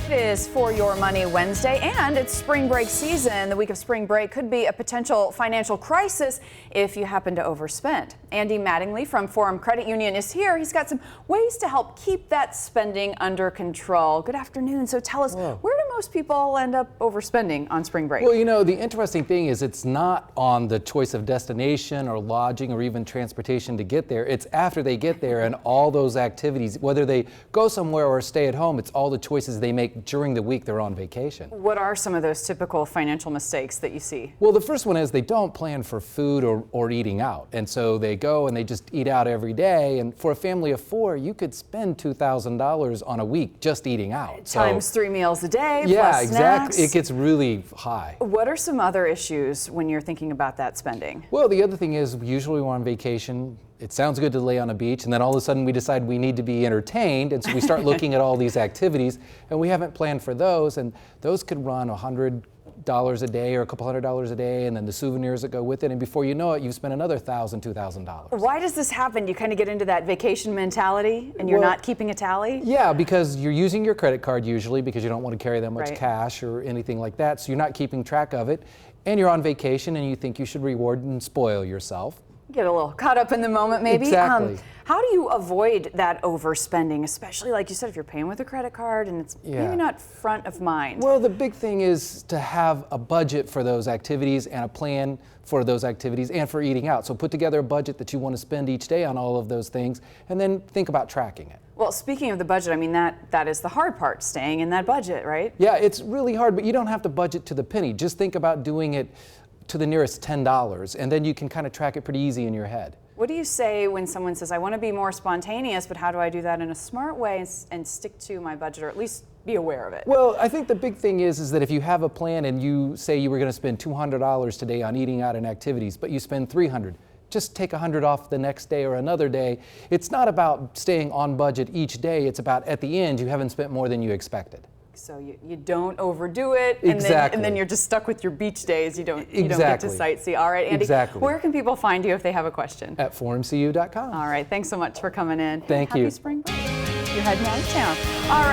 It is For Your Money Wednesday, and it's spring break season. The week of spring break could be a potential financial crisis if you happen to overspend. Andy Mattingly from Forum Credit Union is here. He's got some ways to help keep that spending under control. Good afternoon. So tell us, where do most people end up overspending on spring break? Well, you know, the interesting thing is it's not on the choice of destination or lodging or even transportation to get there. It's after they get there and all those activities, whether they go somewhere or stay at home, it's all the choices they make during the week they're on vacation. What are some of those typical financial mistakes that you see? Well, the first one is they don't plan for food or eating out. And so they go and they just eat out every day. And for a family of four, you could spend $2,000 on a week just eating out. Times 3 meals a day, yeah, plus exactly. snacks. It gets really high. What are some other issues when you're thinking about that spending? Well, the other thing is usually we're on vacation. It sounds good to lay on a beach, and then all of a sudden we decide we need to be entertained, and so we start looking at all these activities, and we haven't planned for those, and those could run $100 a day or a couple $100 a day, and then the souvenirs that go with it, and before you know it, you've spent another $1,000, $2,000. Why does this happen? You kind of get into that vacation mentality, and you're not keeping a tally? Yeah, because you're using your credit card usually because you don't want to carry that much cash or anything like that, so you're not keeping track of it, and you're on vacation, and you think you should reward and spoil yourself. Get a little caught up in the moment, maybe. Exactly. How do you avoid that overspending, especially like you said, if you're paying with a credit card and it's maybe not front of mind? Well, the big thing is to have a budget for those activities and a plan for those activities and for eating out. So put together a budget that you want to spend each day on all of those things, and then think about tracking it. Well, speaking of the budget, I mean, that is the hard part, staying in that budget, right? Yeah, it's really hard, but you don't have to budget to the penny. Just think about doing it to the nearest $10, and then you can kind of track it pretty easy in your head. What do you say when someone says, I want to be more spontaneous, but how do I do that in a smart way and stick to my budget, or at least be aware of it? Well, I think the big thing is that if you have a plan and you say you were going to spend $200 today on eating out and activities, but you spend $300, just take $100 off the next day or another day. It's not about staying on budget each day. It's about at the end, you haven't spent more than you expected. So you don't overdo it, and then you're just stuck with your beach days. You don't get to sightsee. All right, Andy, where can people find you if they have a question? At forumcu.com. All right, thanks so much for coming in. Thank you. Happy spring break. You're heading out of town. All right.